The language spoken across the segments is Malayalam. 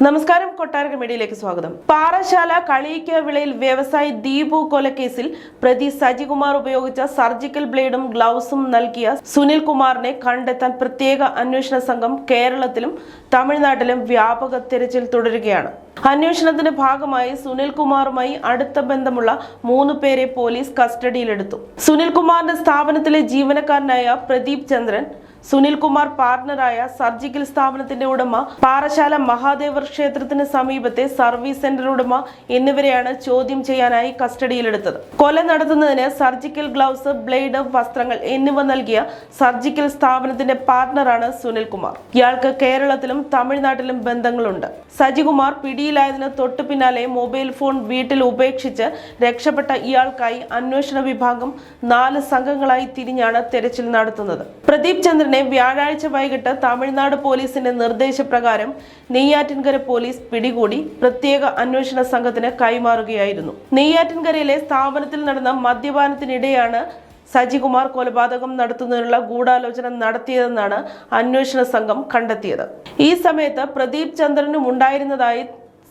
നമസ്കാരം, കൊട്ടാരക്കര മീഡിയയിലേക്ക് സ്വാഗതം. പാറശാല കളിയിക്കവിളയിൽ വ്യവസായി ദീപു കൊലക്കേസിൽ പ്രതി സജികുമാർ ഉപയോഗിച്ച സർജിക്കൽ ബ്ലേഡും ഗ്ലൗസും നൽകിയ സുനിൽ കുമാറിനെ കണ്ടെത്താൻ പ്രത്യേക അന്വേഷണ സംഘം കേരളത്തിലും തമിഴ്നാട്ടിലും വ്യാപക തെരച്ചിൽ തുടരുകയാണ്. അന്വേഷണത്തിന്റെ ഭാഗമായി സുനിൽ കുമാറുമായി അടുത്ത ബന്ധമുള്ള 3 പേരെ പോലീസ് കസ്റ്റഡിയിലെടുത്തു. സുനിൽ കുമാറിന്റെ സ്ഥാപനത്തിലെ ജീവനക്കാരനായ പ്രദീപ് ചന്ദ്രൻ, സുനിൽ കുമാർ പാർട്ണറായ സർജിക്കൽ സ്ഥാപനത്തിന്റെ ഉടമ, പാറശാല മഹാദേവർ ക്ഷേത്രത്തിന് സമീപത്തെ സർവീസ് സെന്റർ ഉടമ എന്നിവരെയാണ് ചോദ്യം ചെയ്യാനായി കസ്റ്റഡിയിലെടുത്തത്. കൊല നടത്തുന്നതിന് സർജിക്കൽ ഗ്ലൗസ്, ബ്ലേഡ്, വസ്ത്രങ്ങൾ എന്നിവ നൽകിയ സർജിക്കൽ സ്ഥാപനത്തിന്റെ പാർട്ണറാണ് സുനിൽ കുമാർ. ഇയാൾക്ക് കേരളത്തിലും തമിഴ്നാട്ടിലും ബന്ധങ്ങളുണ്ട്. സജികുമാർ പിടിയിലായതിന് തൊട്ടു പിന്നാലെ മൊബൈൽ ഫോൺ വീട്ടിൽ ഉപേക്ഷിച്ച് രക്ഷപ്പെട്ട ഇയാൾക്കായി അന്വേഷണ വിഭാഗം 4 സംഘങ്ങളായി തിരിഞ്ഞാണ് തെരച്ചിൽ നടത്തുന്നത്. പ്രദീപ് ചന്ദ്രൻ വ്യാഴാഴ്ച വൈകിട്ട് തമിഴ്നാട് പോലീസിന്റെ നിർദ്ദേശപ്രകാരം നെയ്യാറ്റിൻകര പോലീസ് പിടികൂടി പ്രത്യേക അന്വേഷണ സംഘത്തിന് കൈമാറുകയായിരുന്നു. നെയ്യാറ്റിൻകരയിലെ സ്ഥാപനത്തിൽ നടന്ന മദ്യപാനത്തിനിടെയാണ് സജികുമാർ കൊലപാതകം നടത്തുന്നതിനുള്ള ഗൂഢാലോചന നടത്തിയതെന്നാണ് അന്വേഷണ സംഘം കണ്ടെത്തിയത്. ഈ സമയത്ത് പ്രദീപ് ചന്ദ്രനും ഉണ്ടായിരുന്നതായി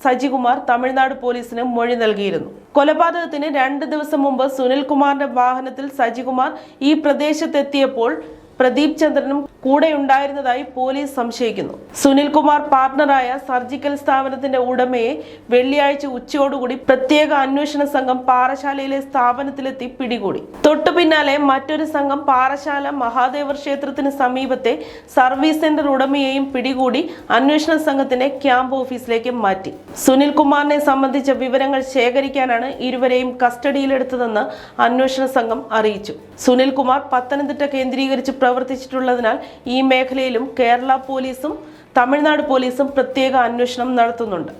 സജികുമാർ തമിഴ്നാട് പോലീസിന് മൊഴി നൽകിയിരുന്നു. കൊലപാതകത്തിന് 2 ദിവസം മുമ്പ് സുനിൽ കുമാറിന്റെ വാഹനത്തിൽ സജികുമാർ ഈ പ്രദേശത്തെത്തിയപ്പോൾ പ്രദീപ് ചന്ദ്രനും കൂടെ ഉണ്ടായിരുന്നതായി പോലീസ് സംശയിക്കുന്നു. സുനിൽ കുമാർ പാർട്ണറായ സർജിക്കൽ സ്ഥാപനത്തിന്റെ ഉടമയെ വെള്ളിയാഴ്ച ഉച്ചയോടുകൂടി പ്രത്യേക അന്വേഷണ സംഘം പാറശാലയിലെ സ്ഥാപനത്തിലെത്തി പിടികൂടി. തൊട്ടു പിന്നാലെ മറ്റൊരു സംഘം പാറശാല മഹാദേവർ ക്ഷേത്രത്തിന് സമീപത്തെ സർവീസ് സെന്റർ ഉടമയെയും പിടികൂടി അന്വേഷണ സംഘത്തിന്റെ ക്യാമ്പ് ഓഫീസിലേക്ക് മാറ്റി. സുനിൽ കുമാറിനെ സംബന്ധിച്ച വിവരങ്ങൾ ശേഖരിക്കാനാണ് ഇരുവരെയും കസ്റ്റഡിയിലെടുത്തതെന്ന് അന്വേഷണ സംഘം അറിയിച്ചു. സുനിൽ കുമാർ പത്തനംതിട്ട കേന്ദ്രീകരിച്ച് പ്രവർത്തിച്ചിട്ടുള്ളതിനാൽ ഈ മേഖലയിലും കേരള പോലീസും തമിഴ്നാട് പോലീസും പ്രത്യേക അന്വേഷണം നടത്തുന്നുണ്ട്.